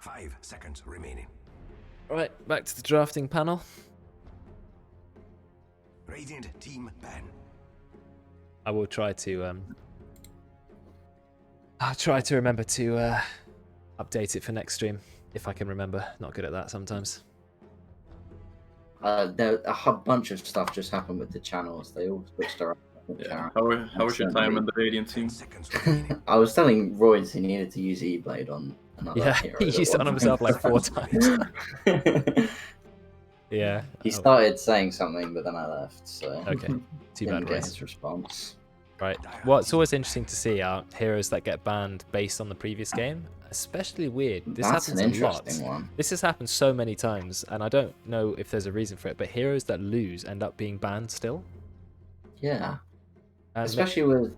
5 seconds remaining. Right, back to the drafting panel. Radiant team ban. I will try to I'll try to remember to update it for next stream if I can remember. Not good at that sometimes. There a whole bunch of stuff just happened with the channels. They all switched around. Yeah. How was your time in the Radiant team? I was telling Royds he needed to use E-Blade on another Yeah, hero. he used it on himself like 4 times. Yeah. He started saying something, but then I left, so Okay. Too didn't bad, get Royce. his response. Right. What's always interesting to see are heroes that get banned based on the previous game. Especially weird. This That's an happens a lot. interesting one. This has happened so many times, and I don't know if there's a reason for it, but heroes that lose end up being banned still. Yeah. And Especially with,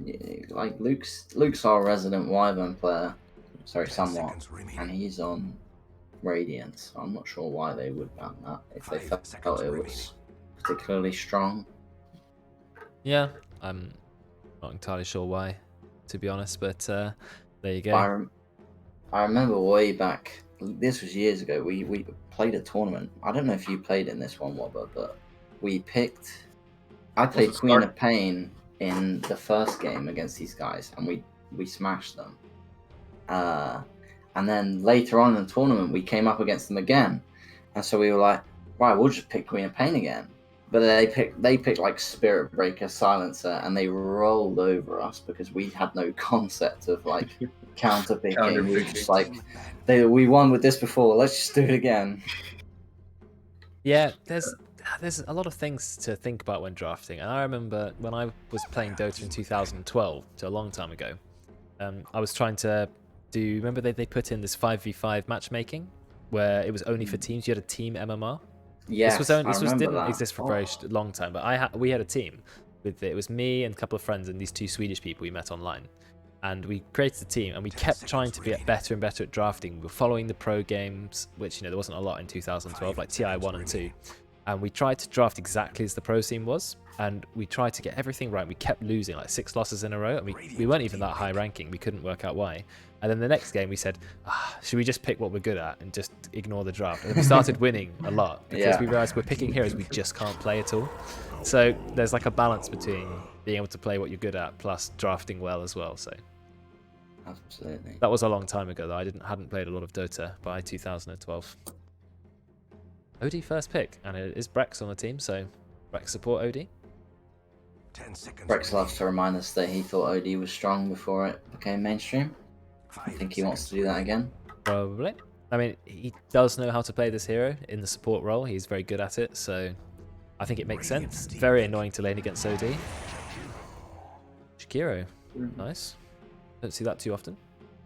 like, Luke's our resident Wyvern player. Sorry, somewhat. And he's on Radiant, so I'm not sure why they would ban that if they felt it was particularly strong. yeah, I'm not entirely sure why, to be honest, but there you go. I remember way back, this was years ago, we played a tournament. I don't know if you played in this one, Wobber, but I played Queen of Pain in the first game against these guys, and we smashed them. And then later on in the tournament, we came up against them again, and so we were like, right, we'll just pick Queen of Pain again. But they picked like Spirit Breaker, Silencer, and they rolled over us because we had no concept of like counter picking. We were just like, we won with this before. Let's just do it again. Yeah, there's a lot of things to think about when drafting, and I remember when I was playing Dota in 2012, so a long time ago. I was trying to do. Remember they put in this 5v5 matchmaking where it was only for teams. You had a team MMR. Yes, this didn't exist for a very long time, but we had a team. It was me and a couple of friends and these 2 Swedish people we met online, and we created a team and we kept trying to get better and better at drafting. We were following the pro games, which there wasn't a lot in 2012, like TI 1 and 2, and we tried to draft exactly as the pro scene was, and we tried to get everything right. We kept losing like 6 losses in a row, and we weren't even that high ranking. We couldn't work out why. And then the next game we said, should we just pick what we're good at and just ignore the draft? And then we started winning a lot because we realized we're picking heroes we just can't play at all. So there's like a balance between being able to play what you're good at plus drafting well as well. So absolutely. That was a long time ago though. I hadn't played a lot of Dota by 2012. OD first pick, and it is Brex on the team, so Brex support OD. 10 seconds. Brex loves to remind us that he thought OD was strong before it became mainstream. I think he wants to do that again. Probably. I mean, he does know how to play this hero in the support role. He's very good at it, so I think it makes sense. Very annoying to lane against OD. Shakiro. Nice. Don't see that too often.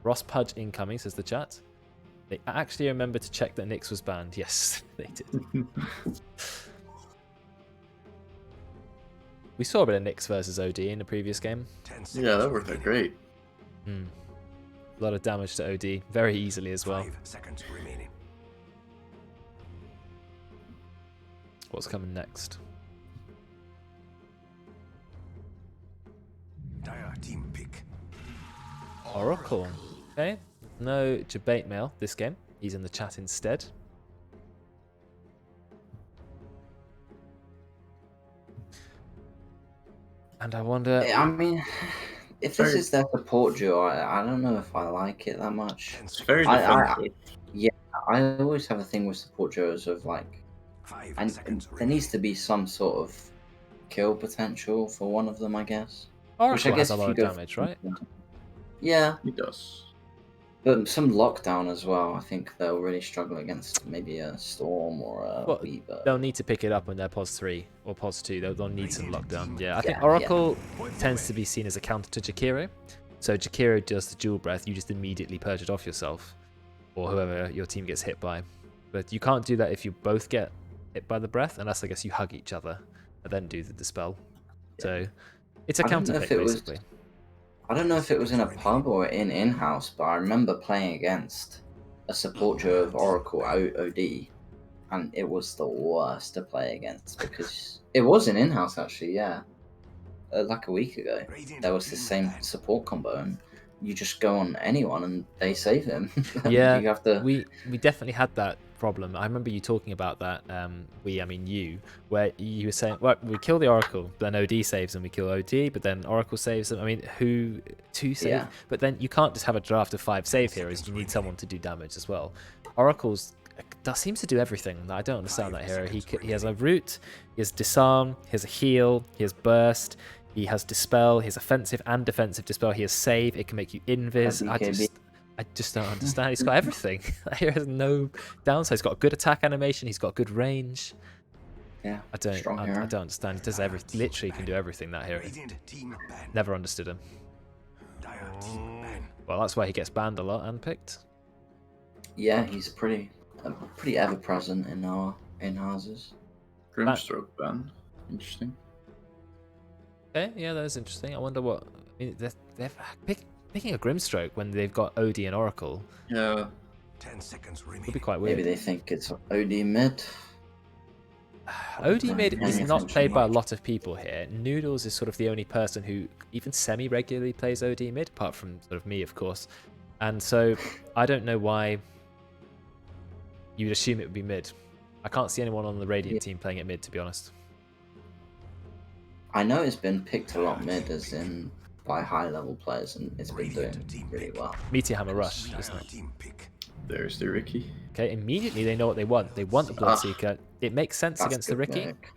Ross Pudge incoming, says the chat. They actually remember to check that Nyx was banned. Yes, they did. We saw a bit of Nyx versus OD in the previous game. Yeah, that worked out great. A lot of damage to OD, very easily as well. 5 seconds remaining. What's coming next? Dire team pick. Oracle. Okay. No debate mail this game. He's in the chat instead. And I wonder... I mean, if this is their support duo, I don't know if I like it that much. It's very defensive. I always have a thing with support duos of like, 5 and seconds there needs to be some sort of kill potential for one of them, I guess. Oracle Which I guess has a lot of damage, right? Yeah, He does. but some lockdown as well. I think they'll really struggle against maybe a Storm or a Weaver. They'll need to pick it up when they're POS 3 or POS 2. They'll need some lockdown. Yeah, I think Oracle tends to be seen as a counter to Jakiro. So Jakiro does the dual breath. You just immediately purge it off yourself, or whoever your team gets hit by. But you can't do that if you both get hit by the breath, unless I guess you hug each other and then do the dispel. So it's a counter pick, basically. I don't know if it was in a pub or in in-house, but I remember playing against a support duo of Oracle OD, and it was the worst to play against because it was in in-house actually, yeah. Like a week ago, there was the same support combo, and you just go on anyone and they save him. Yeah, you have to. we definitely had that problem. I remember you talking about that. I mean you, where you were saying, well, we kill the Oracle, then OD saves them. We kill OD, but then Oracle saves them. I mean, who to save? Yeah. But then you can't just have a draft of 5 save heroes. You need someone to do damage as well. Oracle's that seems to do everything. I don't understand that hero. He has a root, he has disarm, he has a heal, he has burst, he has dispel, he has offensive and defensive dispel, he has save, it can make you invis. I just don't understand. He's got everything. That hero has no downside. He's got a good attack animation, he's got good range. Yeah. I don't understand. He does everything. Literally can do everything, that hero. Radiant team ban. Never understood him. Dire team ban. Well, that's why he gets banned a lot and picked. Yeah, he's pretty ever present in our in-houses. Grimstroke ban. Interesting. Okay, yeah, that is interesting. I wonder what. I mean, they're picking a Grimstroke when they've got OD and Oracle. Yeah. 10 seconds Would be remaining. quite weird. Maybe they think it's OD mid. OD mid is Yeah, not played yeah. by a lot of people here. Noodles is sort of the only person who even semi-regularly plays OD mid, apart from sort of me, of course. And so I don't know why you would assume it would be mid. I can't see anyone on the Radiant team playing it mid, to be honest. I know it's been picked a lot mid, as in by high-level players, and it's been doing really well. Meteor Hammer Rush, isn't Dire it? team pick. There's the Ricky. Okay, immediately they know what they want. They want the Bloodseeker. It makes sense That's against the good Ricky. pick.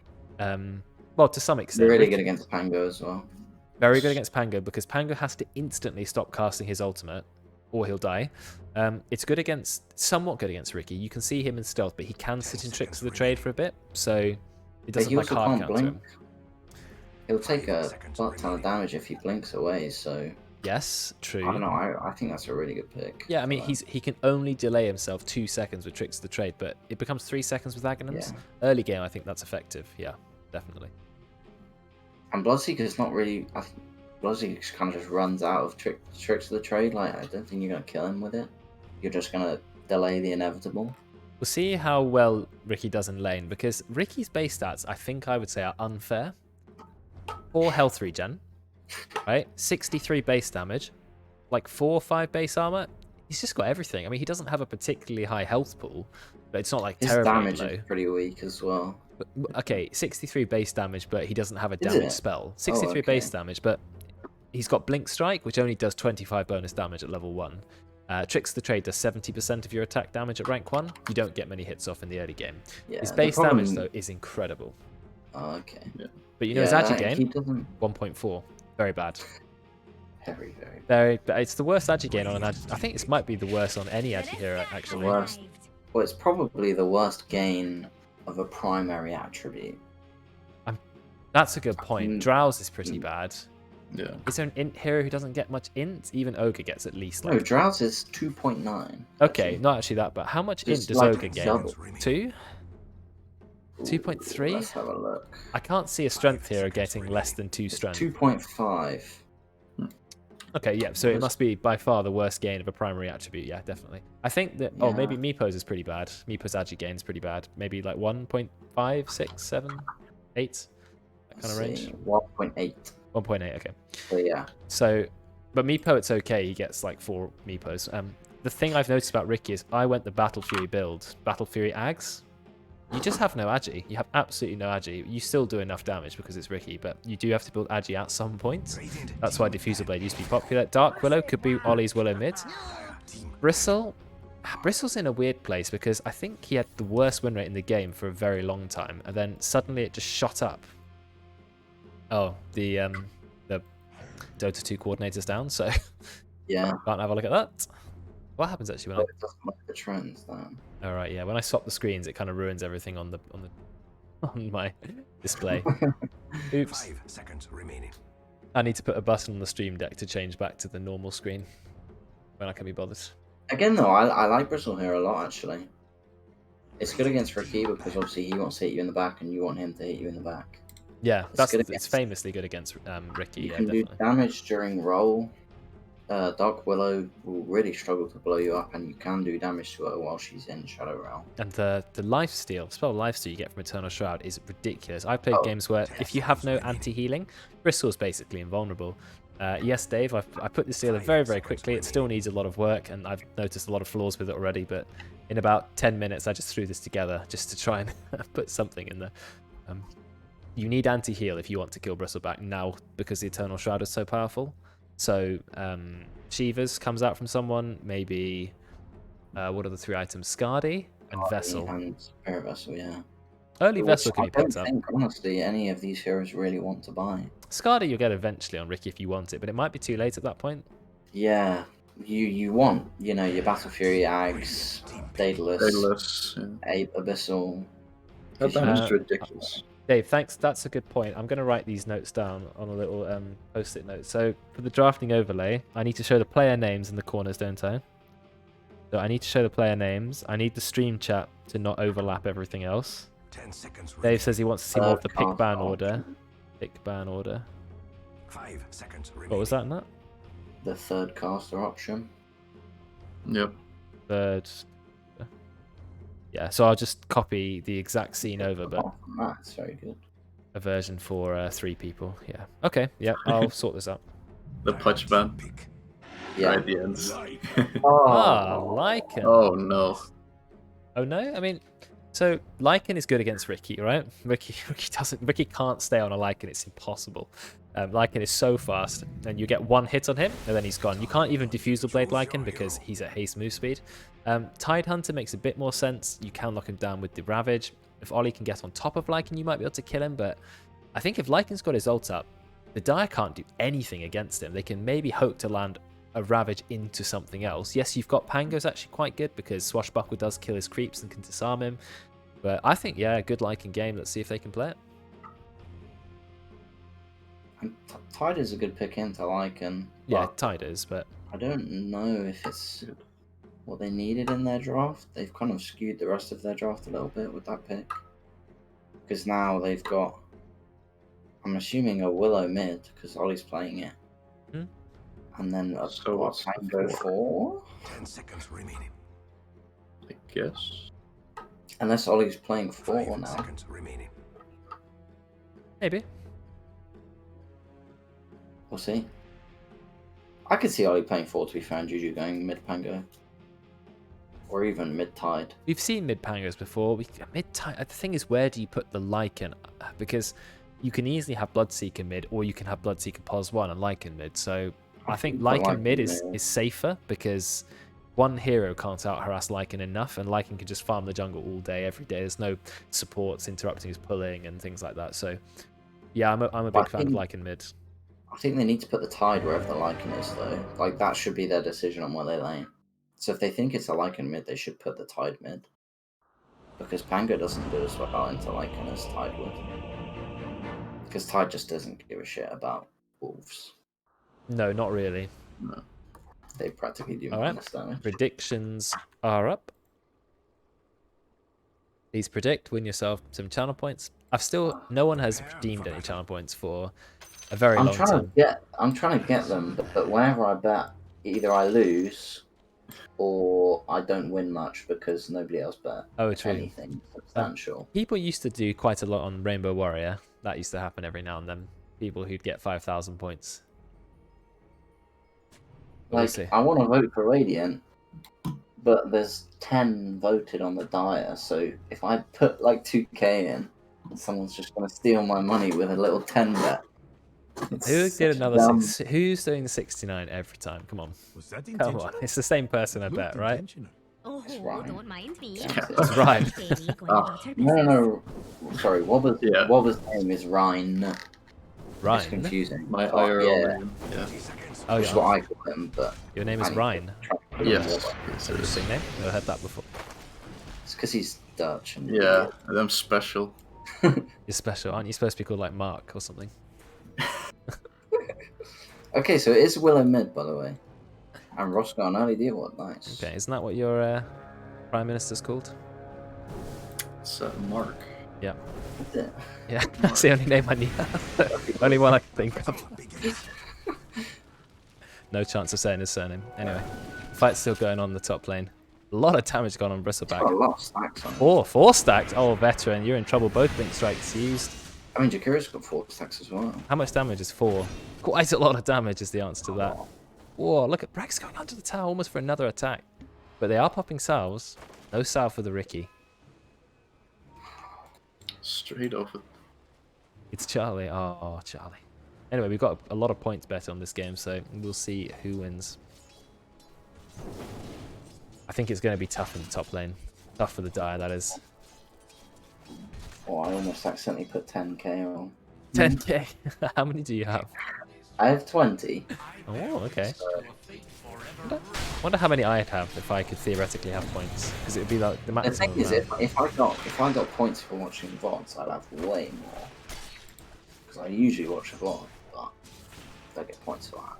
Well, to some extent. They're really Ricky- good against Pango as well. Very good against Pango, because Pango has to instantly stop casting his ultimate, or he'll die. It's good against, somewhat good against Ricky. You can see him in stealth, but he can sit in tricks of the trade for a bit, so it But doesn't he like also hard can't counter him. blink. He'll take a butt ton of damage if he blinks away, so Yes, true. I don't know, I think that's a really good pick. Yeah, I mean, he can only delay himself 2 seconds with tricks of the trade, but it becomes 3 seconds with Aghanims. Yeah. Early game, I think that's effective. Yeah, definitely. And Bloodseeker's not really. I think Bloodseeker kind of just runs out of tricks of the trade. Like, I don't think you're gonna kill him with it. You're just gonna delay the inevitable. We'll see how well Ricky does in lane, because Ricky's base stats, I think I would say, are unfair. 4 health regen, right? 63 base damage, like 4 or 5 base armor. He's just got everything. I mean, he doesn't have a particularly high health pool, but it's not like His terribly damage low. is pretty weak as well. But, okay, 63 base damage, but he doesn't have a Is damage it? spell. 63 okay. base damage, but he's got Blink Strike, which only does 25 bonus damage at level 1. Tricks of the Trade does 70% of your attack damage at rank 1. You don't get many hits off in the early game. Yeah, His the base problem- damage, though, is incredible. Oh, okay. But you know his Yeah, agi he gain? doesn't. 1.4. Very bad. Very, very Very bad. It's the worst agi gain on an agi. I think this might be the worst on any agi hero, actually. worst. Well, it's probably the worst gain of a primary attribute. That's a good point. Mm. Drowse is pretty bad. Yeah. Is there an int hero who doesn't get much int? Even Ogre gets at least No, like... Drowse is 2.9. Okay, not actually that, but how much int Just does like Ogre gain? double. 2? Ooh, 2.3? Let's have a look. I can't see a strength hero getting less than 2 strength. 2.5. Okay, yeah, so it must be by far the worst gain of a primary attribute, yeah, definitely. I think that, oh, maybe Meepo's is pretty bad. Meepo's agi gain is pretty bad. Maybe like 1.5, 6, 7, 8, that kind of range. 1.8. 1.8, okay. So yeah. So, but Meepo, it's okay, he gets like 4 Meepos. The thing I've noticed about Ricky is I went the Battle Fury build, Battle Fury Ags. You just have no agi. You have absolutely no agi. You still do enough damage because it's Ricky, but you do have to build agi at some point. That's why Diffuser Blade used to be popular. Dark Willow could be Ollie's Willow mid. Bristle's in a weird place because I think he had the worst win rate in the game for a very long time, and then suddenly it just shot up. Oh, the Dota 2 coordinator's down, so Yeah. can't have a look at that. What happens actually when I... But it doesn't like the trends then. All right, yeah. When I swap the screens, it kind of ruins everything on my display. Oops. 5 seconds remaining. I need to put a button on the stream deck to change back to the normal screen when I can be bothered. Again, though, I like Bristle here a lot, actually. It's good against Ricky because obviously he wants to hit you in the back and you want him to hit you in the back. Yeah, It's good it's against- famously good against Ricky. You Yeah, can do definitely. damage during roll. Dark Willow will really struggle to blow you up, and you can do damage to her while she's in Shadow Realm. And the lifesteal, spell lifesteal you get from Eternal Shroud is ridiculous. I've played games where if you have no anti-healing, Bristle's basically invulnerable. Yes, Dave, I put this together very, very quickly. It still needs a lot of work, and I've noticed a lot of flaws with it already, but in about 10 minutes, I just threw this together just to try and put something in there. You need anti-heal if you want to kill Bristleback now, because the Eternal Shroud is so powerful. So, Shivers comes out from someone, maybe, what are the 3 items? Scardy and Vessel. And Spirit Vessel, yeah. Early Which Vessel can be I don't picked up. think, honestly, any of these heroes really want to buy. Scardy you'll get eventually on Ricky if you want it, but it might be too late at that point. Yeah, you want, you know, your Battle Fury, Ags, Daedalus, Daedalus, yeah. Abyssal. That damage is Uh, ridiculous. Dave, thanks. That's a good point. I'm going to write these notes down on a little post-it note. So for the drafting overlay, I need to show the player names in the corners, don't I? So I need to show the player names. I need the stream chat to not overlap everything else. 10 seconds Dave remaining. says he wants to see more of the pick Cast ban option. order. Pick ban order. 5 seconds remaining. What was that, Nat? The third caster option. Yep. Third. Yeah, so I'll just copy the exact scene over, but Apart from that, it's very good. a version for 3 people. Yeah. Okay. Yeah, I'll sort this out. The punch ban Pick. Yeah. right at the end. Ah, Lycan. Oh no. Oh no, I mean, so Lycan is good against Ricky, right? Ricky can't stay on a Lycan. It's impossible. Lycan is so fast, and you get 1 hit on him, and then he's gone. You can't even Diffusal Blade Lycan because he's at haste move speed. Tide Hunter makes a bit more sense. You can lock him down with the Ravage. If Ollie can get on top of Lycan, you might be able to kill him, but I think if Lycan's got his ult up, the Dire can't do anything against him. They can maybe hope to land a Ravage into something else. Yes, you've got Pango's actually quite good because Swashbuckle does kill his creeps and can disarm him. But I think, yeah, a good Lycan game. Let's see if they can play it. And Tide is a good pick into Lycan. Yeah, but Tide is, but I don't know if it's what they needed in their draft. They've kind of skewed the rest of their draft a little bit with that pick. Because now they've got, I'm assuming, a Willow mid, because Ollie's playing it. Hmm. And then a So what's the Tango 4? 10 seconds remaining. I guess. Unless Ollie's playing 4 5 now. seconds remaining. maybe. We'll see. I could see Ollie playing 4 to be fair, and Juju going mid Pango. Or even mid Tide. We've seen mid Pangos before. The thing is, where do you put the Lycan? Because you can easily have Bloodseeker mid, or you can have Bloodseeker Pos 1 and Lycan mid. So I think But Lycan mid is mid. safer because one hero can't out-harass Lycan enough, and Lycan can just farm the jungle all day, every day. There's no supports interrupting his pulling and things like that. So yeah, I'm a big fan of Lycan mid. I think they need to put the Tide wherever the Lycan is, though. Like, that should be their decision on where they lane. So if they think it's a Lycan mid, they should put the Tide mid. Because Pango doesn't do as well into Lycan as Tide would. Because Tide just doesn't give a shit about wolves. No, not really. No. They practically do All right. minus damage. Predictions are up. Please predict, win yourself some channel points. No one has redeemed any channel points for a very long time. I'm trying to get them, but whenever I bet, either I lose or I don't win much because nobody else bet True. anything substantial. People used to do quite a lot on Rainbow Warrior. That used to happen every now and then. People who'd get 5,000 points. Like, I want to vote for Radiant, but there's 10 voted on the Dire, so if I put like 2k in, someone's just going to steal my money with a little 10 bet. Who did another six? Who's doing the 69 every time? Come on. Was that Come intentional? on. It's the same person, I bet, right? Oh, It's Ryan. don't mind me. It's Ryan. No. Sorry, Wobber's, Yeah. Wobber's name is Ryan. It's Ryan. confusing. My Oh, IRL yeah, name. Yeah. 30 seconds. Oh, which is what I call him, but Your name is I need Ryan. to try to put him Yes. Wobber. Yes, it is. Interesting name. Never heard that before. It's because he's Dutch. And Yeah, and I'm special. You're special. Aren't you supposed to be called like Mark or something? Okay, so it is Willow mid, by the way. And Ross got an early deal. What nice. Okay, isn't that what your Prime Minister's called? It's Mark. Yeah. That's it. Yeah, that's the only name I need. Only one I can think of. No chance of saying his surname. Anyway, fight's still going on in the top lane. A lot of damage gone on Got a Bristleback. lot of stacks on it. Four stacks. Oh, veteran, you're in trouble. Both blink strikes used. I mean, Jakira's got 4 stacks as well. How much damage is 4? Quite a lot of damage is the answer to that. Whoa, look at Brex going under the tower almost for another attack. But they are popping salves. No salve for the Ricky. Straight over. It's Charlie. Oh, Charlie. Anyway, we've got a lot of points bet on this game, so we'll see who wins. I think it's going to be tough in the top lane. Tough for the Dire, that is. Oh, I almost accidentally put 10k on. 10k? How many do you have? I have 20. Oh, okay. So, Wonder how many I'd have if I could theoretically have points. Because it would be like the the maximum thing is, amount. if I got points for watching VODs, I'd have way more. Because I usually watch a VOD, but I don't get points for that.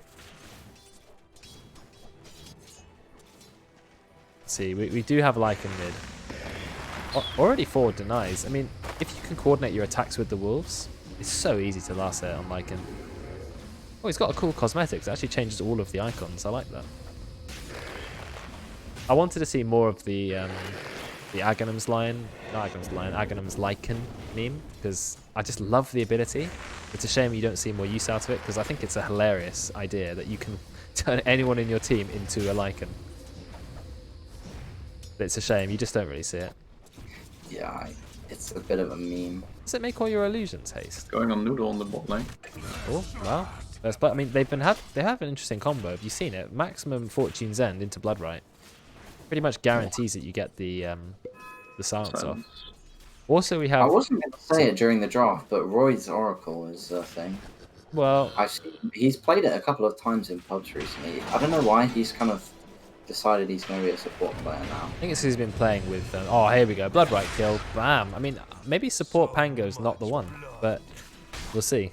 See, we do have Lycan mid. Already 4 denies. I mean, if you can coordinate your attacks with the wolves, it's so easy to last hit on Lycan. Oh, he's got a cool cosmetics. It actually changes all of the icons. I like that. I wanted to see more of the Aghanim's Lion, not Aghanim's Lion, Aghanim's Lycan meme, because I just love the ability. It's a shame you don't see more use out of it, because I think it's a hilarious idea that you can turn anyone in your team into a Lycan. But it's a shame, you just don't really see it. Yeah, it's a bit of a meme. Does it make all your illusions haste? Going on Noodle on the bot lane. Oh, wow. But I mean, they have an interesting combo. Have you seen it? Maximum Fortune's End into Bloodright pretty much guarantees that you get the silence off. Also, we have. I wasn't going to say it during the draft, but Roy's Oracle is a thing. Well, He's played it a couple of times in pubs recently. I don't know why he's kind of decided he's going to be a support player now. I think it's 'cause he's been playing with. Oh, here we go. Bloodright kill. Bam. I mean, maybe support Pango's not the one, but we'll see.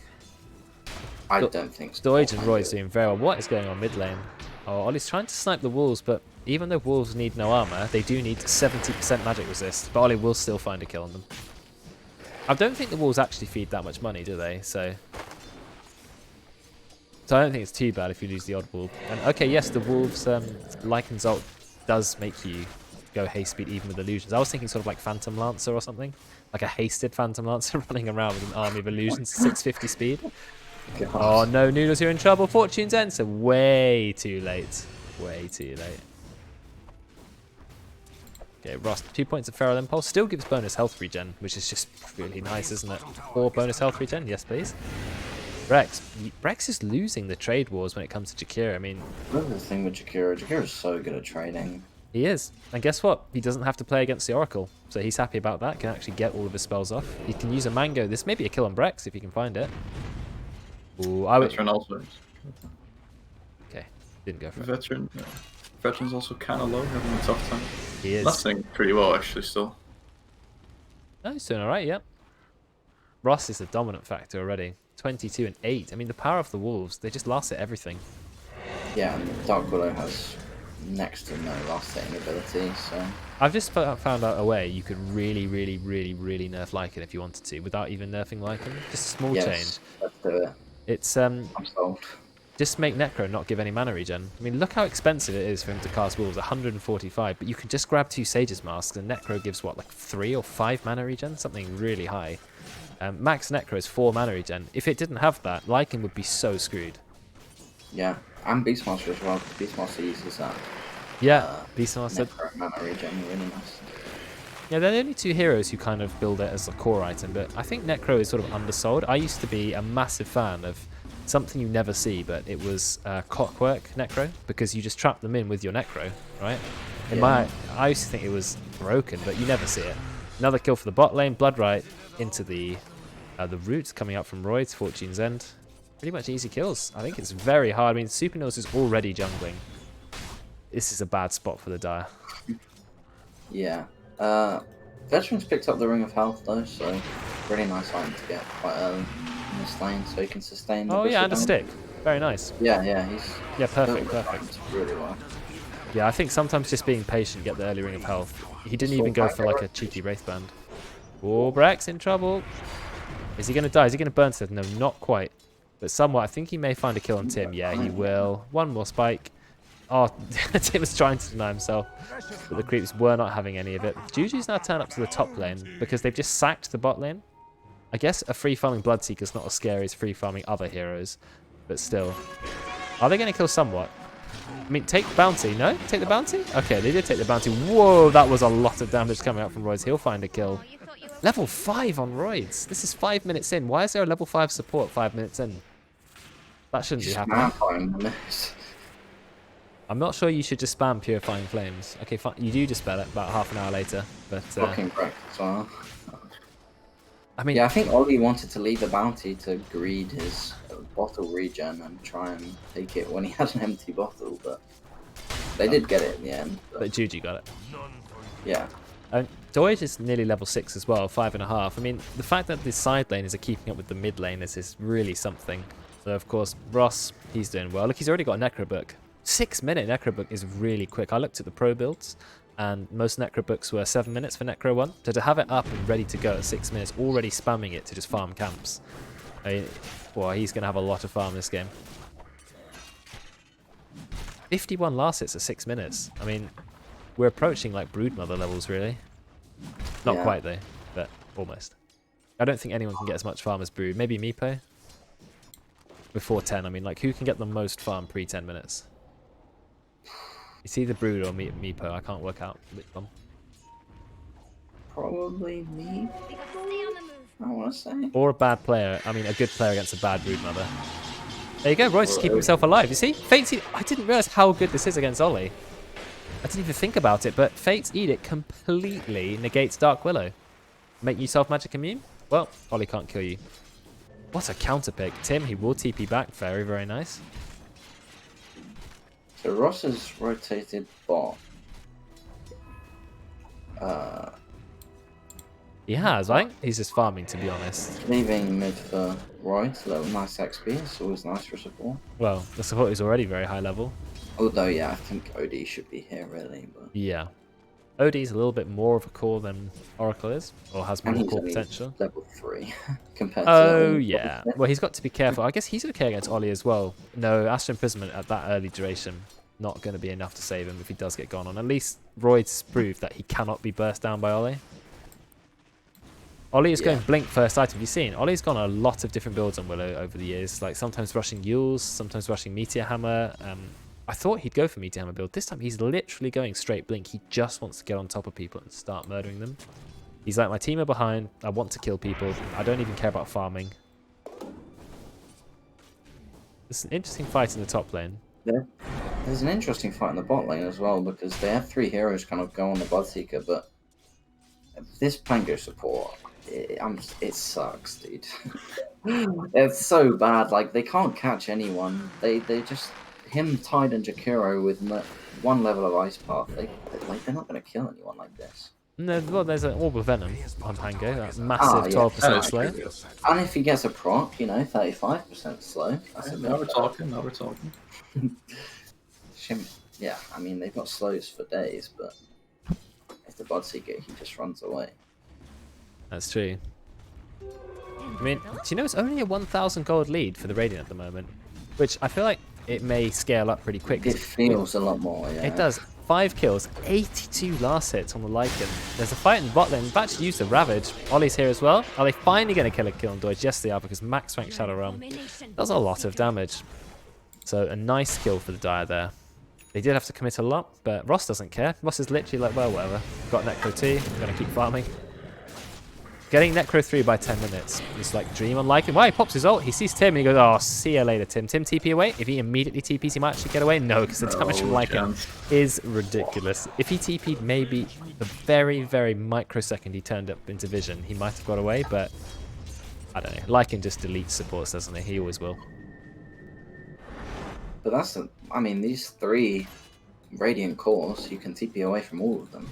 I don't think so. Doige and Roy's doing very well. What is going on mid lane? Oh, Ollie's trying to snipe the wolves, but even though wolves need no armor, they do need 70% magic resist. But Ollie will still find a kill on them. I don't think the wolves actually feed that much money, do they? So I don't think it's too bad if you lose the odd wolf. And okay, yes, the wolves Lycan's ult does make you go haste speed even with illusions. I was thinking sort of like Phantom Lancer or something, like a hasted Phantom Lancer running around with an army of illusions, 650 speed. God. Oh no, Noodles, you're in trouble. Fortune's End, so way too late. Way too late. Okay, Ross, 2 points of Feral Impulse. Still gives bonus health regen, which is just really nice, isn't it? 4 bonus health regen, yes please. Brex is losing the trade wars when it comes to Jakira. I mean, That's the thing with Jakira. Jakira's so good at trading. he is. And guess what? He doesn't have to play against the Oracle. So he's happy about that. Can actually get all of his spells off. He can use a Mango. This may be a kill on Brex if he can find it. Ooh, I would... Veteran also. Okay, didn't go for it. Veteran's also kind of low, having a tough time. He is. Lasting pretty well, actually, still. No, he's doing alright, yep. Ross is the dominant factor already. 22 and 8. I mean, the power of the Wolves, they just last at everything. Yeah, and Dark Willow has next to no last hitting ability, so... I've just found out a way you could really nerf Lycan if you wanted to, without even nerfing Lycan. Just a small change. Let's do it. It's, I'm sold. just make Necro not give any mana regen. I mean, look how expensive it is for him to cast Wolves, 145, but you can just grab 2 Sage's Masks, and Necro gives, what, like 3 or 5 mana regen? Something really high. Max Necro is 4 mana regen. If it didn't have that, Lycan would be so screwed. Yeah, and Beastmaster as well, because Beastmaster uses that. Yeah, Beastmaster. Necro mana regen, really nice. Yeah, they're the only 2 heroes who kind of build it as a core item, but I think Necro is sort of undersold. I used to be a massive fan of something you never see, but it was Clockwork Necro, because you just trap them in with your Necro, right? I used to think it was broken, but you never see it. Another kill for the bot lane, Bloodright into the roots coming out from Royd's Fortune's End. Pretty much easy kills. I think it's very hard. I mean, Supernose is already jungling. This is a bad spot for the Dire. Yeah. Veteran's picked up the Ring of Health though, so really nice item to get quite early in this lane, so he can sustain the Oh yeah, and a damage. stick. Very nice. Yeah, Yeah, perfect. Really well. Yeah, I think sometimes just being patient, get the early Ring of Health. He didn't even go for like a cheeky Wraith Band. Oh, Brax in trouble. Is he going to die? Is he going to burn to death? No, not quite. But somewhat. I think he may find a kill on Tim. Yeah, he will. One more spike. Oh, Tim was trying to deny himself. But the creeps were not having any of it. Juju's now turned up to the top lane because they've just sacked the bot lane. I guess a free farming Bloodseeker is not as scary as free farming other heroes, but still. Are they going to kill somewhat? I mean, take the bounty. No? Take the bounty? Okay, they did take the bounty. Whoa, that was a lot of damage coming out from Roids. He'll find a kill. Level 5 on Roids. This is 5 minutes in. Why is there a level 5 support 5 minutes in? That shouldn't be happening. I'm not sure you should just spam Purifying Flames. Okay, fine. You do dispel it about half an hour later, but... Blocking break as well. I mean... Yeah, I think Ollie wanted to leave the bounty to greed his bottle regen and try and take it when he had an empty bottle, but they did get it in the end. But Juju got it. Yeah. And Doige is nearly level 6 as well, 5.5. I mean, the fact that the side laners are keeping up with the mid laners is really something. So, of course, Ross, he's doing well. Look, he's already got a Necrobook. 6-minute Necrobook is really quick. I looked at the pro builds, and most Necrobooks were 7 minutes for Necro 1. So to have it up and ready to go at 6 minutes, already spamming it to just farm camps. I mean, well, he's going to have a lot of farm this game. 51 last hits at 6 minutes. I mean, we're approaching like Broodmother levels, really. Not quite, though, but almost. I don't think anyone can get as much farm as Brood. Maybe Meepo? Before 10, I mean, like, who can get the most farm pre-10 minutes? It's either Brood or Meepo. I can't work out which one. Probably me, I want to say. Or a bad player. I mean, a good player against a bad Broodmother. There you go. Roy's just keeping himself alive. You see? Fate's Edict. I didn't realize how good this is against Ollie. I didn't even think about it, but Fate's Edict completely negates Dark Willow. Make yourself magic immune? Well, Ollie can't kill you. What a counter pick. Tim, he will TP back. Very, very nice. So Ross has rotated bot. He has, right? He's just farming, to be honest. Leaving mid for Roy to little nice XP. It's always nice for support. Well, the support is already very high level. Although, yeah, I think OD should be here, really. But... Yeah. OD is a little bit more of a core than Oracle is, or has more and core he's potential. level 3 compared to... Oh, yeah. Well, he's got to be careful. I guess he's okay against Ollie as well. No, Astral Imprisonment at that early duration, not going to be enough to save him if he does get gone on. At least Royd's proved that he cannot be burst down by Ollie. Ollie is going Blink first item. Have you seen? Ollie's gone a lot of different builds on Willow over the years. Like sometimes rushing Yules, sometimes rushing Meteor Hammer. I thought he'd go for Meteor Hammer build. This time he's literally going straight Blink. He just wants to get on top of people and start murdering them. He's like, my team are behind. I want to kill people. I don't even care about farming. It's an interesting fight in the top lane. Yeah. There's an interesting fight in the bot lane as well, because they have 3 heroes kind of go on the Bloodseeker, but this Pango support, it sucks, dude. It's so bad. Like, they can't catch anyone. They just... Him, Tide, and Jakiro with 1 level of Ice Path, they're not going to kill anyone like this. No, well, there's an Orb of Venom on Pango. That's massive 12% slow. And if he gets a proc, you know, 35% slow. Now we're talking, now we're talking. Yeah, I mean, they've got slows for days, but if the Bloodseeker, he just runs away. That's true. I mean, do you know it's only a 1,000 gold lead for the Radiant at the moment? Which I feel like it may scale up pretty quick. It feels a lot more, yeah. It does. 5 kills, 82 last hits on the Lycan. There's a fight in the bot lane. We've actually used the Ravage. Ollie's here as well. Are they finally going to kill a kill on Doige? Yes, they are, because max rank Shadow Realm does a lot of damage. So a nice kill for the Dire there. They did have to commit a lot, but Ross doesn't care. Ross is literally like, well, whatever. Got Necro 2. I'm going to keep farming. Getting Necro 3 by 10 minutes. It's like dream on Lycan. Why? He pops his ult. He sees Tim and he goes, oh, see you later, Tim. Tim TP away. If he immediately TPs, he might actually get away. No, because the damage from Lycan is ridiculous. If he TP'd maybe the very, very microsecond he turned up into vision, he might have got away, but I don't know. Lycan just deletes supports, doesn't he? He always will. But that's the... I mean, these 3 Radiant cores, you can TP away from all of them.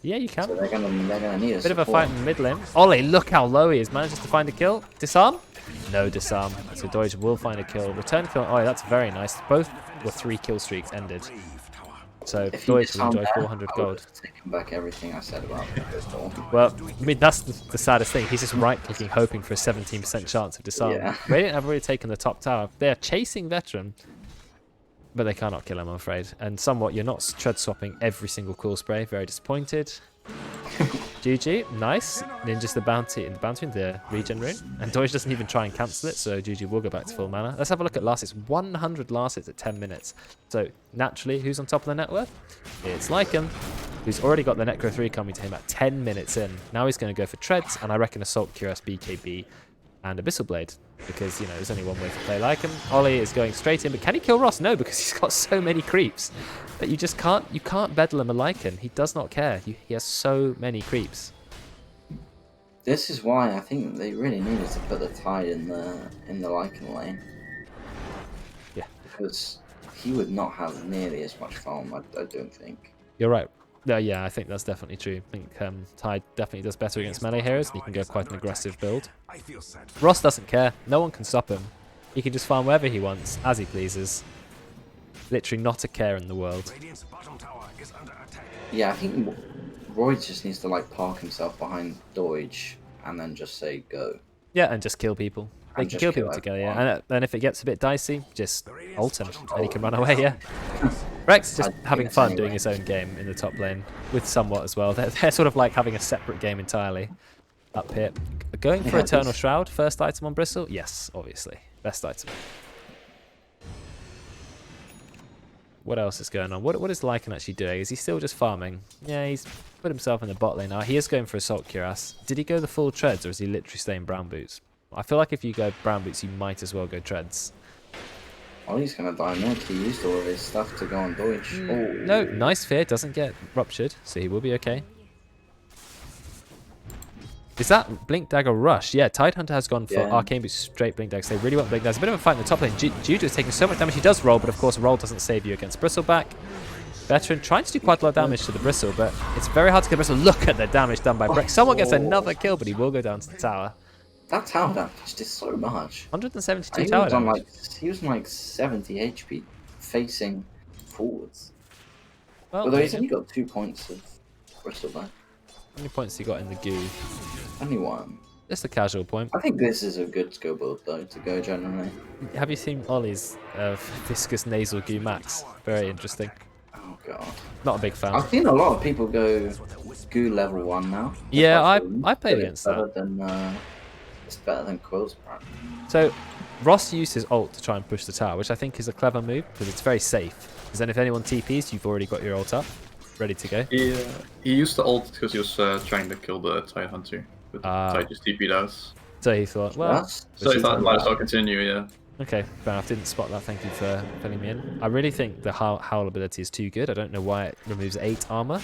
Yeah, you can. So they're gonna need a bit of a fight in the mid lane. Ollie, look how low he is. Manages to find a kill. Disarm? No disarm. So Doige will find a kill. Return kill. Oh, that's very nice. Both were 3 kill streaks ended. So Doige will enjoy 400 gold. Taking back everything I said about this. Well, I mean, that's the saddest thing. He's just right-clicking, hoping for a 17% chance of disarm. Yeah. Radiant have already taken the top tower. They are chasing Veteran, but they cannot kill him, I'm afraid. And somewhat, you're not tread swapping every single cool spray. Very disappointed. GG, nice. Ninja's the bounty in the regen rune. And Doge doesn't even try and cancel it, so GG will go back to full mana. Let's have a look at last hits. 100 last hits at 10 minutes. So naturally, who's on top of the net worth? It's Lycan, who's already got the Necro 3 coming to him at 10 minutes in. Now he's going to go for Treads, and I reckon Assault, Cuirass, BKB, and Abyssal Blade. Because, you know, there's only one way to play Lycan. Ollie is going straight in, but can he kill Ross? No, because he's got so many creeps that you just can't, bedlam him a Lycan. He does not care. He has so many creeps. This is why I think they really needed to put the Tide in the Lycan lane. Yeah. Because he would not have nearly as much farm, I don't think. You're right. No, yeah, I think that's definitely true. I think Tide definitely does better against melee heroes, and he can go quite an aggressive build. Ross doesn't care. No one can stop him. He can just farm wherever he wants, as he pleases. Literally not a care in the world. Yeah, I think Roy just needs to like park himself behind Doge and then just say go. Yeah, and just kill people. They can kill people together, yeah. And if it gets a bit dicey, just ult him, and he can run away, yeah. Rex is just having fun doing his own game in the top lane, with somewhat as well. They're sort of like having a separate game entirely up here. Going for Eternal Shroud, first item on Bristle? Yes, obviously. Best item. What else is going on? What is Lycan actually doing? Is he still just farming? Yeah, he's put himself in the bot lane now. He is going for Assault Cuirass. Did he go the full Treads, or is he literally staying Brown Boots? I feel like if you go Brown Boots, you might as well go Treads. Oh, he's going to die mid. He used all of his stuff to go on Doge. No, nice fear. Doesn't get ruptured, so he will be okay. Is that Blink Dagger Rush? Yeah, Tidehunter has gone for Arcane Boots straight Blink Daggers. They really want Blink Daggers. A bit of a fight in the top lane. Juju is taking so much damage. He does roll, but of course roll doesn't save you against Bristleback. Veteran trying to do quite a lot of damage to the Bristle, but it's very hard to get Bristle. Look at the damage done by Breck. Someone gets another kill, but he will go down to the tower. That tower damage did so much. 172 tower damage. He was on like 70 HP facing forwards. Well, although he's only got 2 points of Bristleback. How many points he got in the goo? Only one. Just a casual point. I think this is a good skill build though to go generally. Have you seen Ollie's Viscous Nasal Goo Max? Very interesting. Oh god. Not a big fan. I've seen a lot of people go goo level 1 now. Yeah, I played against that. It's better than Quill's apparently. So Ross used his ult to try and push the tower, which I think is a clever move because it's very safe. Because then if anyone TPs, you've already got your ult up, ready to go. He used the ult because he was trying to kill the Tidehunter, but the Tide just TP'd out. So he thought, well... So he thought might as well continue, yeah. Okay, fair enough. Didn't spot that. Thank you for filling me in. I really think the Howl ability is too good. I don't know why it removes 8 armor.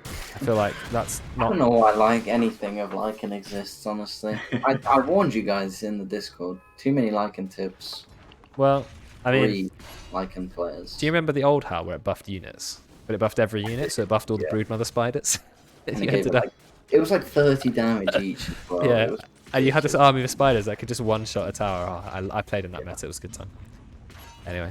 I feel like that's not... I don't know why like anything of Lycan exists, honestly. I warned you guys in the Discord. Too many Lycan tips. Well, I mean... 3 Lycan players. Do you remember the old Howl where it buffed units? But it buffed every unit, so it buffed all the Broodmother spiders. It was like 30 damage each as well. Yeah, and you had this army of spiders that could just one-shot a tower. Oh, I played in that meta, it was a good time. Anyway.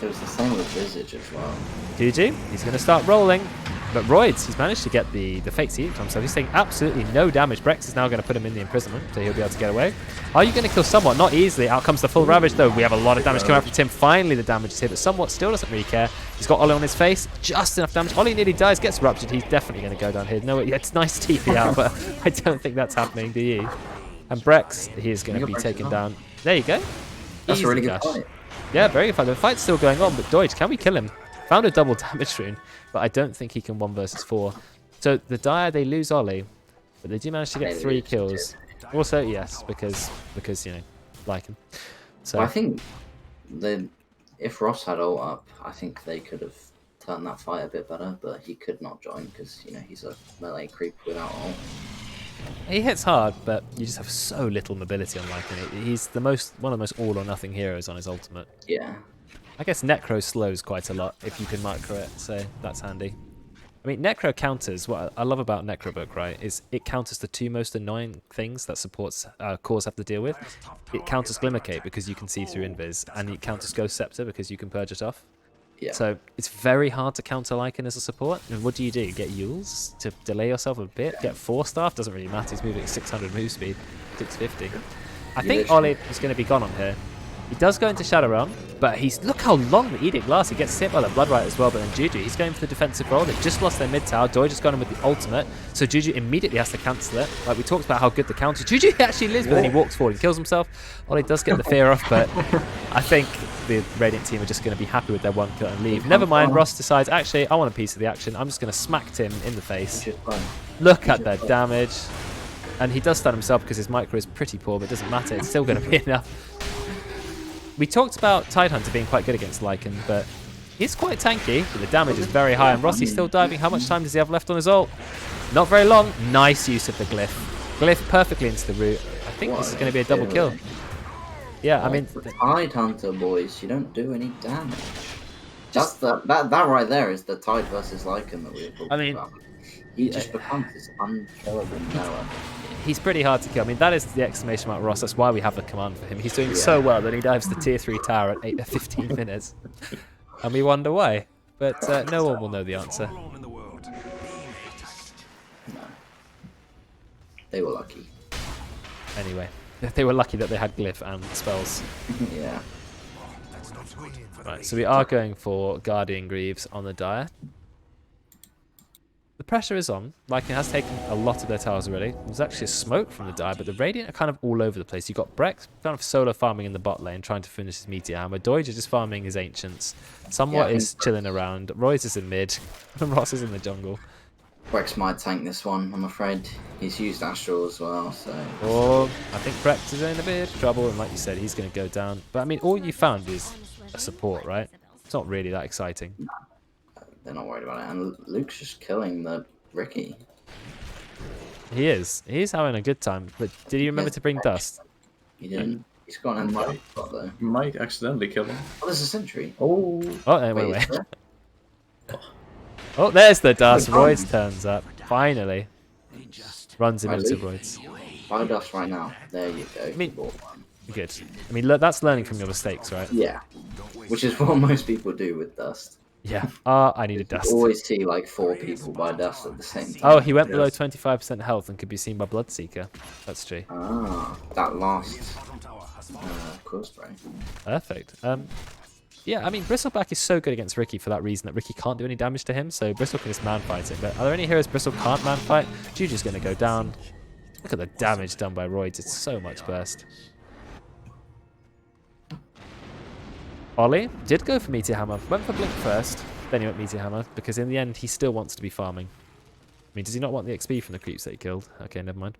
It was the same with Visage as well. GG, he's going to start rolling. But Roids, he's managed to get the Fate Seed from himself. He's taking absolutely no damage. Brex is now going to put him in the imprisonment, so he'll be able to get away. Are you going to kill Somewhat? Not easily. Out comes the full Ravage, though. We have a lot of damage coming out from Tim. Finally, the damage is here, but Somewhat still doesn't really care. He's got Ollie on his face. Just enough damage. Ollie nearly dies, gets ruptured. He's definitely going to go down here. No, it's nice TP out, but I don't think that's happening, do you? And Brex, he is going to be taken down. There you go. That's a really good fight. Yeah, very good fight. The fight's still going on, but Deutsch, can we kill him? Found a double damage rune, but I don't think he can 1 versus 4. So the Dire, they lose Ollie, but they do manage to get 3 kills. Also, yes, because you know, like him. So well, I think if Ross had ult up, I think they could have turned that fight a bit better, but he could not join because you know he's a melee creep without ult. He hits hard, but you just have so little mobility on Lycan. He's one of the most all or nothing heroes on his ultimate. Yeah. I guess Necro slows quite a lot if you can micro it, so that's handy. I mean, Necro counters, what I love about Necrobook, right, is it counters the 2 most annoying things that supports cores have to deal with. It counters Glimmercape because you can see through Invis, and it counters Ghost Scepter because you can purge it off. Yeah. So it's very hard to counter Lycan as a support. And what do? Get Yules to delay yourself a bit? Get 4 staff? Doesn't really matter. He's moving at 600 move speed, 650. I think Ollie is going to be gone on here. He does go into Shadow Realm, but look how long the Edict lasts. He gets hit by the Bloodright as well, but then Juju, he's going for the defensive role. They've just lost their mid tower. Doi just got him with the ultimate, so Juju immediately has to cancel it. Like we talked about how good the counter. Juju actually lives, but then he walks forward and kills himself. Ollie does get the fear off, but I think the Radiant team are just going to be happy with their one kill and leave. Never mind, Ross decides, actually, I want a piece of the action. I'm just going to smack Tim in the face. Look at their damage. And he does stun himself because his micro is pretty poor, but it doesn't matter. It's still going to be enough. We talked about Tidehunter being quite good against Lycan, but he's quite tanky. The damage is very high, and Rossi's still diving. How much time does he have left on his ult? Not very long. Nice use of the Glyph. Glyph perfectly into the root. I think this is going to be a double kill. Yeah, I mean... Tidehunter, boys, you don't do any damage. That's that right there is the Tide versus Lycan that we were talking about. He just becomes this unkillable power. He's pretty hard to kill. I mean, that is the exclamation mark Ross. That's why we have the command for him. He's doing so well that he dives the tier 3 tower at 15 minutes. And we wonder why. But no one will know the answer. No. They were lucky. Anyway, they were lucky that they had Glyph and spells. Yeah. Right, so we are going for Guardian Greaves on the Dire. The pressure is on. Lycan has taken a lot of their towers already. There's actually a smoke from the Dire, but the Radiant are kind of all over the place. You've got Brex kind of solo farming in the bot lane, trying to finish his Meteor Hammer. Doige is just farming his Ancients. Somewhat is chilling around. Royce is in mid. And Ross is in the jungle. Brex might tank this one, I'm afraid. He's used Astral as well, so... Or I think Brex is in a bit of trouble, and like you said, he's going to go down. But I mean, all you found is a support, right? It's not really that exciting. No. They're not worried about it, and Luke's just killing the Ricky. He is. He's having a good time. But did he remember to bring Dust? He didn't. He's got an spot though. Might accidentally kill him. Oh, there's a sentry. Oh. Oh, wait. Oh, there's the Dust. Royce turns up. Finally. Runs him into Royce. Buy Dust right now. There you go. I mean, good. I mean, that's learning from your mistakes, right? Yeah. Which is what most people do with Dust. Yeah. I need a Dust. You always see like 4 people buy Dust at the same time. Oh, he went below 25% health and could be seen by Bloodseeker. That's true. Ah, that last cool spray. Perfect. Yeah, I mean, Bristleback is so good against Ricky for that reason that Ricky can't do any damage to him, so Bristle can just man-fight it. But are there any heroes Bristle can't man-fight? Juju's going to go down. Look at the damage done by Roids. It's so much burst. Ollie did go for Meteor Hammer. Went for Blink first, then he went Meteor Hammer, because in the end, he still wants to be farming. I mean, does he not want the XP from the creeps that he killed? Okay, never mind.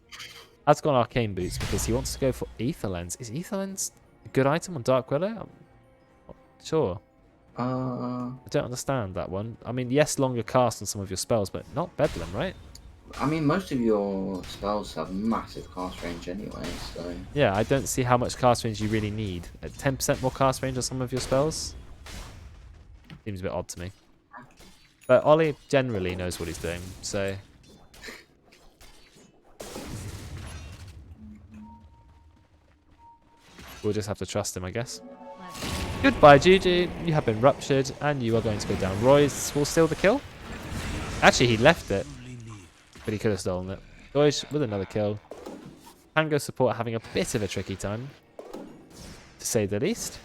Has gone Arcane Boots because he wants to go for Ether Lens. Is Ether Lens a good item on Dark Willow? I'm not sure. I don't understand that one. I mean, yes, longer cast on some of your spells, but not Bedlam, right? I mean, most of your spells have massive cast range anyway, so... Yeah, I don't see how much cast range you really need. 10% more cast range on some of your spells? Seems a bit odd to me. But Ollie generally knows what he's doing, so... We'll just have to trust him, I guess. Goodbye, Juju. You have been ruptured, and you are going to go down. Royce will steal the kill. Actually, he left it. But he could have stolen it. Doige with another kill. Tango support having a bit of a tricky time, to say the least.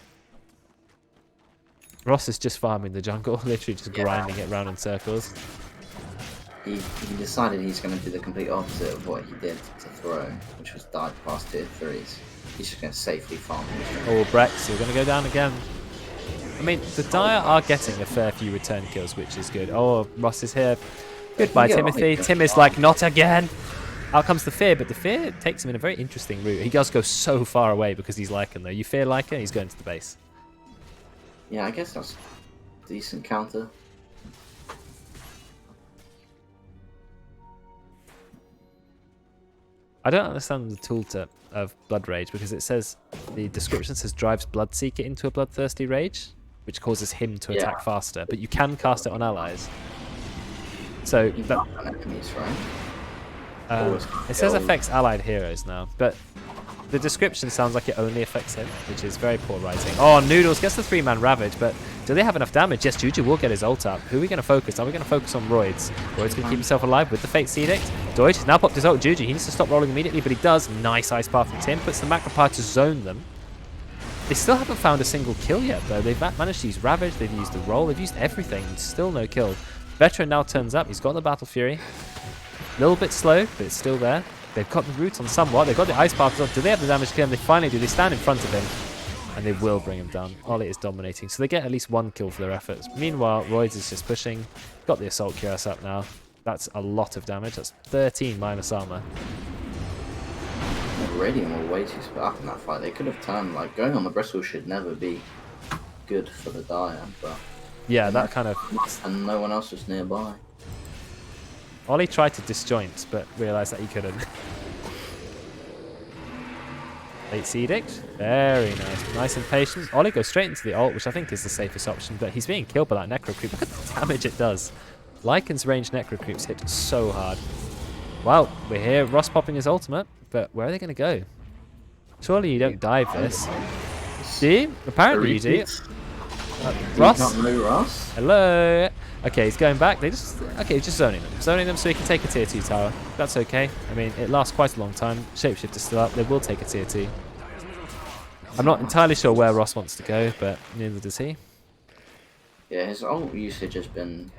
Ross is just farming the jungle, literally just grinding it around in circles. He decided he's going to do the complete opposite of what he did to Throw, which was dive past tier 3s. He's just going to safely farm. Oh, Brex, you're going to go down again. I mean, the Dire are getting a fair few return kills, which is good. Oh, Ross is here. Goodbye, Timothy. Tim is like, not again. Out comes the Fear, but the Fear takes him in a very interesting route. He does go so far away because he's Lycan, though. You fear Lycan, he's going to the base. Yeah, I guess that's a decent counter. I don't understand the tooltip of Blood Rage because it says, the description says drives Bloodseeker into a Bloodthirsty Rage, which causes him to attack faster, but you can cast it on allies. So that, enemies, right? it says affects allied heroes now, but the description sounds like it only affects him, which is very poor writing. Oh, Noodles gets the 3-man Ravage, but do they have enough damage? Yes, Juju will get his ult up. Who are we going to focus? Are we going to focus on Roids? Roids can keep himself alive with the Fate's Edict. Doige has now popped his ult. Juju, he needs to stop rolling immediately, but he does. Nice Ice Path from Tim. Puts the Macro Power to zone them. They still haven't found a single kill yet, though. They've managed to use Ravage, they've used the Roll, they've used everything, and still no kill. Veteran now turns up, he's got the Battle Fury. A little bit slow, but it's still there. They've got the root on somewhat, they've got the Ice Path on. Do they have the damage to kill him? They finally do. They stand in front of him, and they will bring him down. Ollie is dominating, so they get at least 1 kill for their efforts. Meanwhile, Roids is just pushing. Got the Assault Cuirass up now. That's a lot of damage. That's 13 minus armor. Radiant were way too split up in that fight. They could have turned, like, going on the Bristle should never be good for the Dire, but... Yeah, that kind of... And no one else was nearby. Ollie tried to disjoint, but realised that he couldn't. Late Edict. Very nice. Nice and patient. Ollie goes straight into the ult, which I think is the safest option, but he's being killed by that Necro Creep. Look at the damage it does. Lycan's ranged Necro Creeps hit so hard. Well, we're here. Ross popping his ultimate, but where are they going to go? Surely you don't dive this. Do you? Apparently you do. Ross? Not know Ross? Hello? Okay, he's going back. He's just zoning them. Zoning them so he can take a tier 2 tower. That's okay. I mean, it lasts quite a long time. Shapeshifter's still up. They will take a tier 2. I'm not entirely sure where Ross wants to go, but neither does he. Yeah, his ult usage has been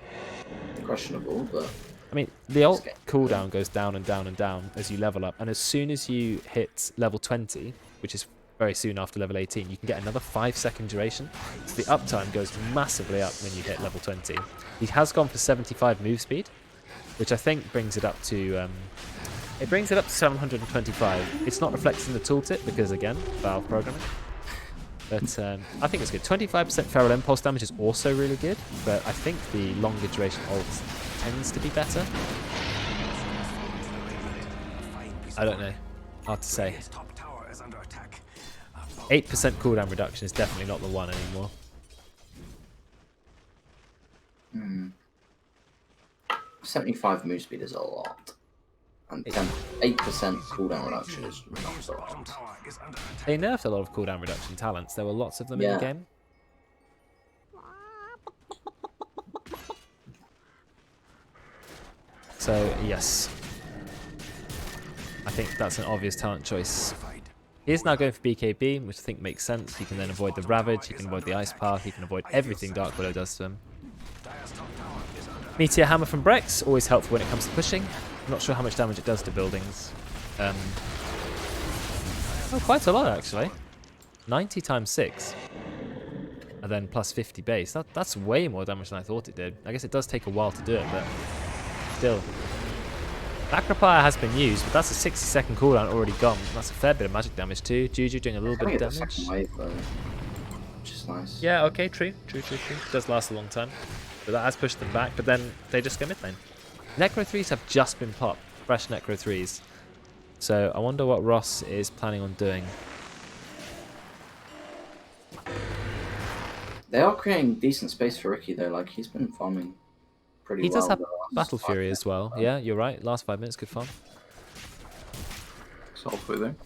questionable, but... I mean, the ult cooldown goes down and down and down as you level up, and as soon as you hit level 20, which is very soon after level 18, you can get another 5-second duration. So the uptime goes massively up when you hit level 20. He has gone for 75 move speed, which I think brings it up to 725. It's not reflected in the tooltip because, again, Valve programming. But I think it's good. 25% Feral Impulse damage is also really good, but I think the longer duration ult tends to be better. I don't know. Hard to say. 8% cooldown reduction is definitely not the one anymore. 75 move speed is a lot. And 8% cooldown reduction is not a lot. They nerfed a lot of cooldown reduction talents. There were lots of them in the game. So, yes. I think that's an obvious talent choice. He's now going for BKB, which I think makes sense. He can then avoid the Ravage, he can avoid the Ice Path, he can avoid everything Dark Widow does to him. Meteor Hammer from Brex, always helpful when it comes to pushing. I'm not sure how much damage it does to buildings. Oh, quite a lot actually. 90 times 6. And then plus 50 base. That's way more damage than I thought it did. I guess it does take a while to do it, but still. Acropier has been used, but that's a 60-second cooldown already gone. That's a fair bit of magic damage too. Juju doing a little bit of damage. Wave, though, which is nice. Yeah, okay, true. It does last a long time. But that has pushed them back, but then they just go mid lane. Necro 3s have just been popped. Fresh Necro 3s. So I wonder what Ross is planning on doing. They are creating decent space for Ricky though, like he's been farming pretty well. He does have the last Battle 5 Fury minutes. as well. Yeah, you're right. Last 5 minutes, good farm. Solve with there.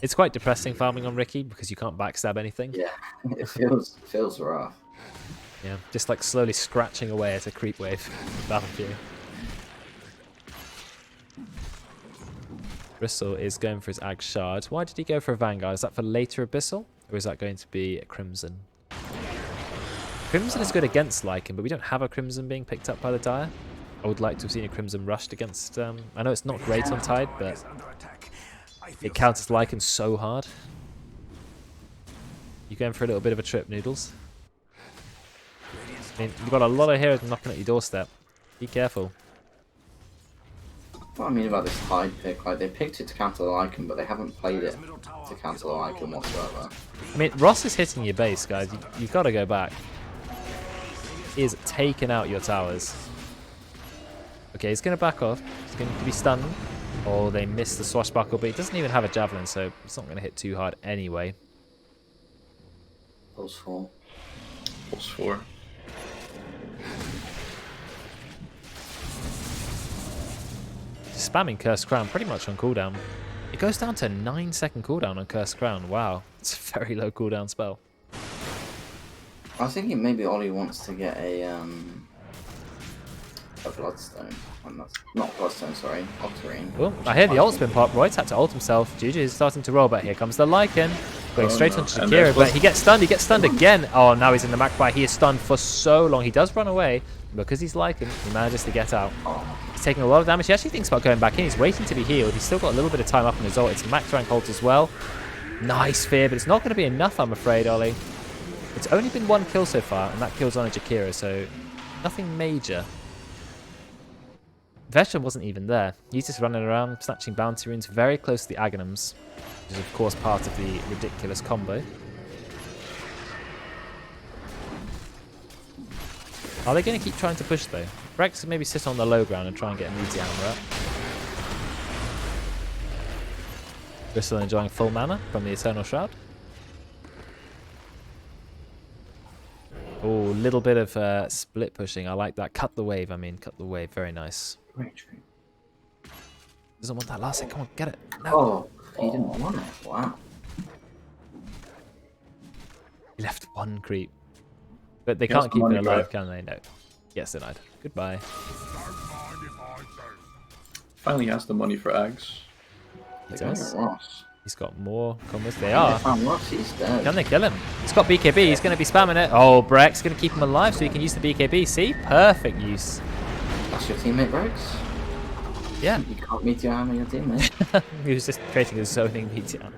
It's quite depressing farming on Ricky because you can't backstab anything. Yeah, it feels rough. Yeah, just like slowly scratching away at a creep wave. Battle Fury. Bristle is going for his Ag Shard. Why did he go for a Vanguard? Is that for later Abyssal? Or is that going to be a Crimson? Crimson is good against Lycan, but we don't have a Crimson being picked up by the Dire. I would like to have seen a Crimson rushed against... I know it's not great on Tide, but it counters Lycan so hard. You going for a little bit of a trip, Noodles? I mean, you've got a lot of heroes knocking at your doorstep. Be careful. What I mean about this Tide pick, like they picked it to counter the Lycan, but they haven't played it to counter the Lycan whatsoever. I mean, Ross is hitting your base, guys. You've got to go back. He is taking out your towers. Okay, he's going to back off. He's going to be stunned. Oh, they missed the swashbuckle, but he doesn't even have a javelin, so it's not going to hit too hard anyway. Pulse 4. Pulse 4. Spamming Cursed Crown pretty much on cooldown. It goes down to 9-second cooldown on Cursed Crown. Wow, it's a very low cooldown spell. I was thinking maybe Ollie wants to get a a Bloodstone. Not Bloodstone, sorry. Octarine. Oh, I hear the ult's been popped. Royd's had to ult himself. Juju is starting to roll, but here comes the Lycan. Going straight onto And Shakira, there's but he gets stunned. He gets stunned again. Oh, now he's in the Magpie. He is stunned for so long. He does run away. Because he's Lycan, he manages to get out. He's taking a lot of damage. He actually thinks about going back in. He's waiting to be healed. He's still got a little bit of time up on his ult. It's max rank ult as well. Nice fear, but it's not going to be enough, I'm afraid, Ollie. It's only been 1 kill so far, and that kill's on a Jakira, so nothing major. Veteran wasn't even there. He's just running around, snatching bounty runes very close to the Aghanims, which is, of course, part of the ridiculous combo. Are they going to keep trying to push, though? Rex can maybe sit on the low ground and try and get a meteor hammer up. Bristol enjoying full mana from the Eternal Shroud. Oh, little bit of split pushing. I like that. Cut the wave, cut the wave. Very nice. Doesn't want that last hit. Come on, get it. No. Oh, he didn't want it. Wow. He left 1 creep. But they He has can't the keep it money, alive, right? can they? No. Yes, denied. Goodbye. Finally has the money for Ags. He They're going does. to Ross. He's got more combos. They They are. found Ross, he's dead. Can they kill him? He's got BKB. He's going to be spamming it. Oh, Breck's going to keep him alive so he can use the BKB. See? Perfect use. That's your teammate, Rex? Yeah. You can't meteor hammer your teammate. He was just creating a zoning meteor.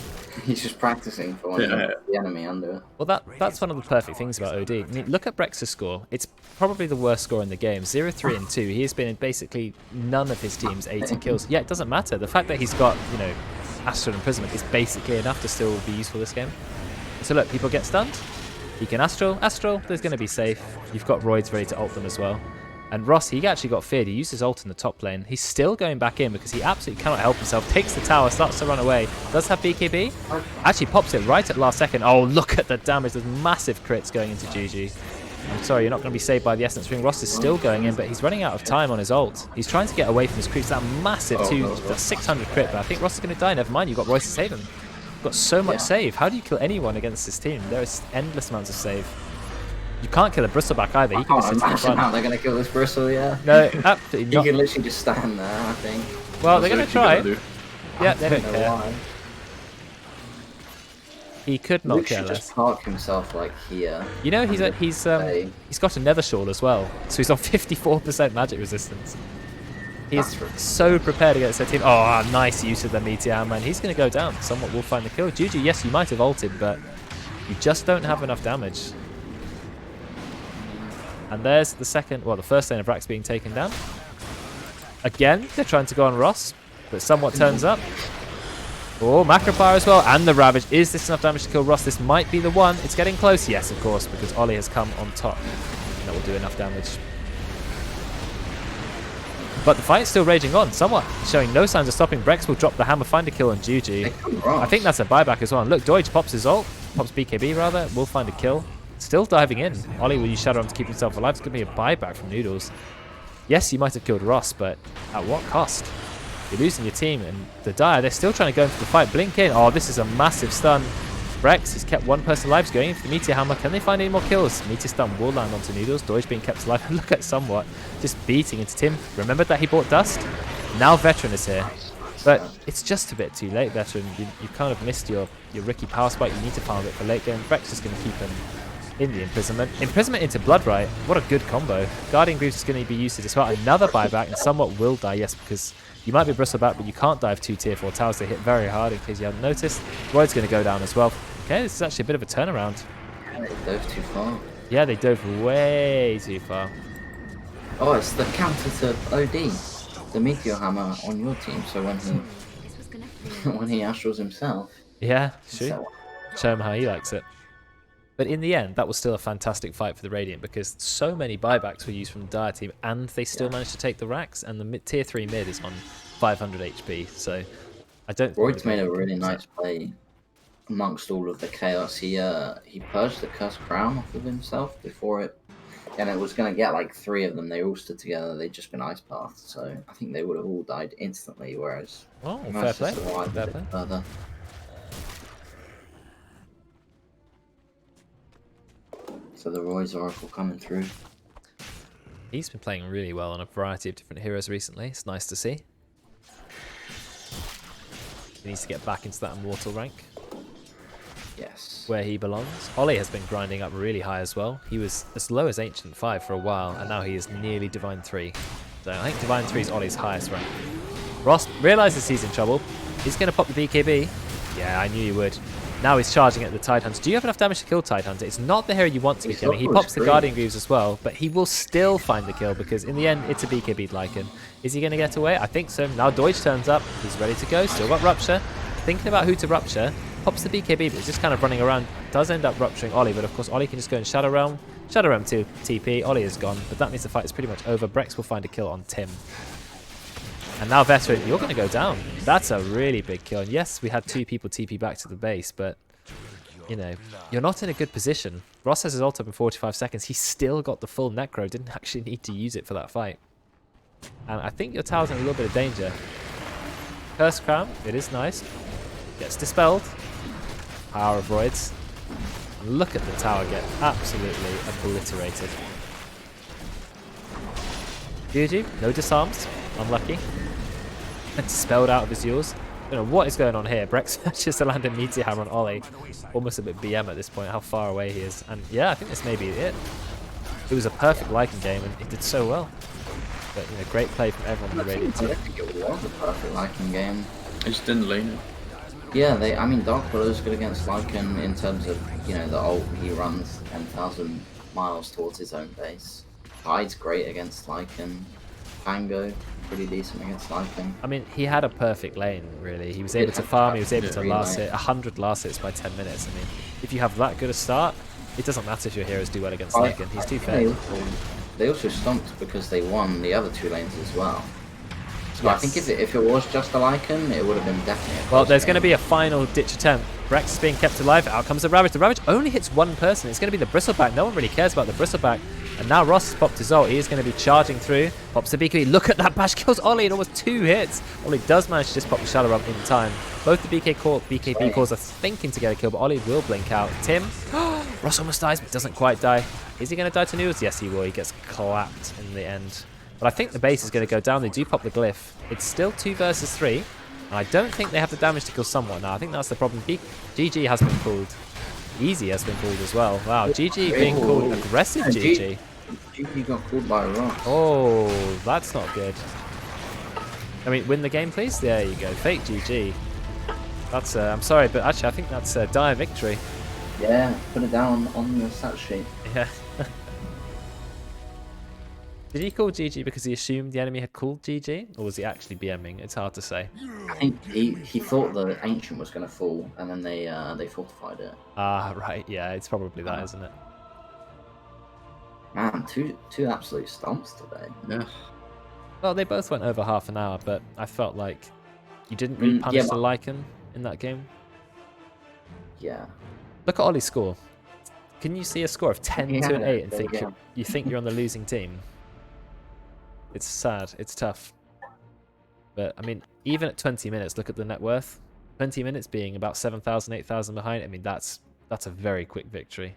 He's just practicing for when the enemy under it. Well, that's one of the perfect things about OD. I mean, look at Brex's score. It's probably the worst score in the game. 0, 3, and 2. He has been in basically none of his team's 80 kills. Yeah, it doesn't matter. The fact that he's got, Astral Imprisonment is basically enough to still be useful this game. So look, people get stunned. He can Astral. There's going to be safe. You've got Roids ready to ult them as well. And Ross, he actually got feared. He used his ult in the top lane. He's still going back in because he absolutely cannot help himself. Takes the tower, starts to run away. Does have BKB. Actually pops it right at last second. Oh, look at the damage. There's massive crits going into GG. I'm sorry, you're not going to be saved by the Essence Ring. Ross is still going in, but he's running out of time on his ult. He's trying to get away from his creeps. That massive that 600 crit, but I think Ross is going to die. Never mind, you've got Royce to save him. You've got so much save. How do you kill anyone against this team? There is endless amounts of save. You can't kill a Bristleback either. He can just sit in Imagine front. how they're going to kill this Bristle, yeah. No, absolutely He not. can literally just stand there, I think. Well, they're going to try. Yeah, they I don't don't know care. why. He could not Luke care should less. just park himself like here. You know, he's Hey. got a Nether Shawl as well, so he's on 54% magic resistance. He's That's right. so prepared against their team. Oh, nice use of the Meteor Hammer, and he's going to go down. Someone will find the kill. Juju, yes, you might have ulted, but you just don't have enough damage. And there's the first lane of Rax being taken down. Again, they're trying to go on Ross, but somewhat turns up. Oh, Macropire as well, and the Ravage. Is this enough damage to kill Ross? This might be the one. It's getting close. Yes, of course, because Ollie has come on top. That will do enough damage. But the fight's still raging on. Somewhat showing no signs of stopping. Brex will drop the hammer, find a kill on Juju. I think that's a buyback as well. And look, Deutsch pops his ult, pops BKB rather, will find a kill. Still diving in. Ollie will use Shadow Arm to keep himself alive. It's going to be a buyback from Noodles. Yes, you might have killed Ross, but at what cost? You're losing your team, and the Dire, they're still trying to go into the fight. Blink in. Oh, this is a massive stun. Brex has kept one person alive. He's going in for the Meteor Hammer. Can they find any more kills? Meteor Stun will land onto Noodles. Deutsch being kept alive. Look at Somewhat just beating into Tim. Remember that he bought Dust? Now Veteran is here. But it's just a bit too late, Veteran. You kind of missed your Ricky power spike. You need to farm it for late game. Brex is going to keep him in the Imprisonment. Imprisonment into Bloodright. What a good combo. Guardian Greaves is going to be used as well. Another buyback, and Somewhat will die, yes, because you might be Bristleback, but you can't dive 2 tier 4 towers. They hit very hard, in case you hadn't noticed. Royd's going to go down as well. Okay, this is actually a bit of a turnaround. They dove too far. Yeah, they dove way too far. Oh, it's the counter to OD. The Meteor Hammer on your team, so when he astrals himself. Yeah, sure. So, Show him how he likes it. But in the end, that was still a fantastic fight for the Radiant because so many buybacks were used from the Dire team and they still managed to take the racks, and the tier 3 mid is on 500 HP. So I don't think Royd's made a really nice play amongst all of the chaos. He purged the Cursed Crown off of himself before it, and it was going to get like 3 of them. They all stood together. They'd just been ice pathed, so I think they would have all died instantly, whereas Oh, he fair managed to play. survive Fair a bit play. further. So the Roy's Oracle coming through. He's been playing really well on a variety of different heroes recently. It's nice to see. He needs to get back into that immortal rank. Yes. Where he belongs. Ollie has been grinding up really high as well. He was as low as Ancient 5 for a while, and now he is nearly Divine 3. So I think Divine 3 is Ollie's highest rank. Ross realizes he's in trouble. He's going to pop the BKB. Yeah, I knew he would. Now he's charging at the Tidehunter. Do you have enough damage to kill Tidehunter? It's not the hero you want to be killing. He pops the Guardian Greaves as well, but he will still find the kill because in the end, it's a BKB Lycan. Is he going to get away? I think so. Now Deutsch turns up. He's ready to go. Still got Rupture. Thinking about who to Rupture. Pops the BKB, but he's just kind of running around. Does end up rupturing Ollie, but of course Ollie can just go in Shadow Realm. Shadow Realm to TP. Ollie is gone, but that means the fight is pretty much over. Brex will find a kill on Tim. And now Veteran, you're going to go down. That's a really big kill. And yes, we had 2 people TP back to the base, but, you know, you're not in a good position. Ross has his ult up in 45 seconds. He still got the full Necro. Didn't actually need to use it for that fight. And I think your tower's in a little bit of danger. Curse Crown, it is nice. Gets dispelled. Power of Voids. And look at the tower get absolutely obliterated. GG, no disarms. Unlucky. And dispelled out of his yours. I don't know what is going on here. Brex just landed Meteor Hammer on Ollie. Almost a bit BM at this point, how far away he is. And yeah, I think this may be it. It was a perfect Lycan game and it did so well. But, you know, great play from everyone in the Radiant team. I think it was a perfect Lycan game. I just didn't lane it. Yeah, I mean, Dark Willow's good against Lycan in terms of, you know, the ult he runs 10,000 miles towards his own base. Tide's great against Lycan. Tango, pretty decent against Lycan. I mean, he had a perfect lane, really. He was able to farm, he was able to last hit, 100 last hits by 10 minutes. I mean, if you have that good a start, it doesn't matter if your heroes do well against Lycan. He's too fair. They also stomped because they won the other 2 lanes as well. So Yes. I think if it was just a Lycan, it would have been definitely a Well, close there's going to game. be a final ditch attempt. Brex is being kept alive. Out comes the Ravage. The Ravage only hits one person. It's going to be the Bristleback. No one really cares about the Bristleback. And now Ross has popped his ult. He is going to be charging through. Pops the BKB. Look at that bash. Kills Ollie in almost 2 hits. Ollie does manage to just pop the Shadow Realm in time. Both the BKB cores are thinking to get a kill, but Ollie will blink out. Tim. Ross almost dies, but doesn't quite die. Is he going to die to Noodles? Yes, he will. He gets clapped in the end. But I think the base is going to go down. They do pop the glyph. It's still 2 versus 3. And I don't think they have the damage to kill someone now. I think that's the problem. GG has been pulled. Easy has been pulled as well. Wow, GG being called aggressive GG. GG got pulled by Ross. Oh, that's not good. I mean, win the game, please? There you go. Fake GG. That's, I'm sorry, but actually I think that's a dire victory. Yeah, put it down on the stat sheet. Yeah. Did he call GG because he assumed the enemy had called GG? Or was he actually BMing? It's hard to say. I think he thought the Ancient was going to fall, and then they fortified it. Ah, right. Yeah, it's probably that, isn't it? Man, two absolute stomps today. Yeah. Well, they both went over half an hour, but I felt like you didn't really punish the Lycan in that game. Yeah. Look at Ollie's score. Can you see a score of 10 to an 8 and think yeah. you think you're on the losing team? It's sad. It's tough. But, I mean, even at 20 minutes, look at the net worth. 20 minutes being about 7,000, 8,000 behind. I mean, that's a very quick victory.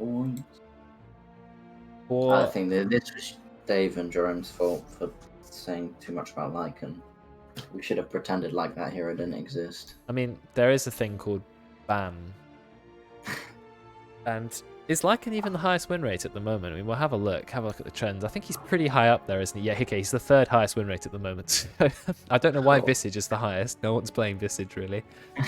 I think that this was Dave and Jerome's fault for saying too much about Lycan. We should have pretended like that hero didn't exist. I mean, there is a thing called ban. And is Lycan even the highest win rate at the moment? I mean, we'll have a look at the trends. I think he's pretty high up there, isn't he? Yeah, okay, he's the 3rd highest win rate at the moment. I don't know why Visage is the highest. No one's playing Visage, really.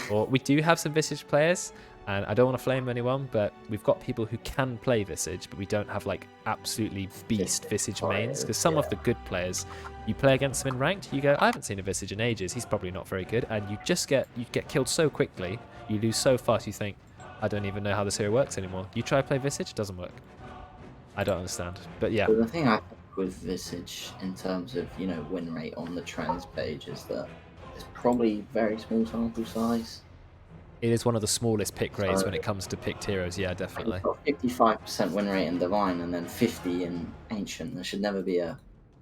Or we do have some Visage players, and I don't want to flame anyone, but we've got people who can play Visage, but we don't have, like, absolutely beast Visage mains, because some of the good players, you play against them in ranked, you go, I haven't seen a Visage in ages, he's probably not very good, and you get killed so quickly, you lose so fast, you think, I don't even know how this hero works anymore. You try to play Visage, it doesn't work. I don't understand, but yeah. But the thing I think with Visage in terms of, you know, win rate on the trends page is that it's probably very small sample size. It is one of the smallest pick rates when it comes to picked heroes, yeah, definitely. 55% win rate in Divine and then 50 in Ancient. There should never be a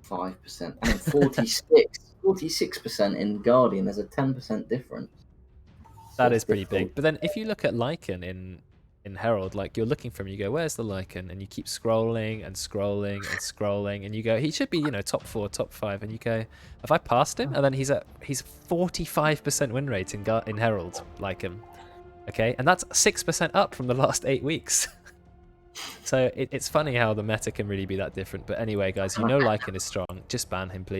5%. And 46% in Guardian. There's a 10% difference. That is pretty big. But then if you look at Lycan in in Herald, like you're looking for him, you go, where's the Lycan? And you keep scrolling and scrolling and scrolling, and you go, he should be, you know, top 4, top 5, and you go, have I passed him? And then he's 45% win rate in Herald, Lycan. Okay, and that's 6% up from the last 8 weeks. So it's funny how the meta can really be that different. But anyway, guys, you know Lycan is strong. Just ban him, please.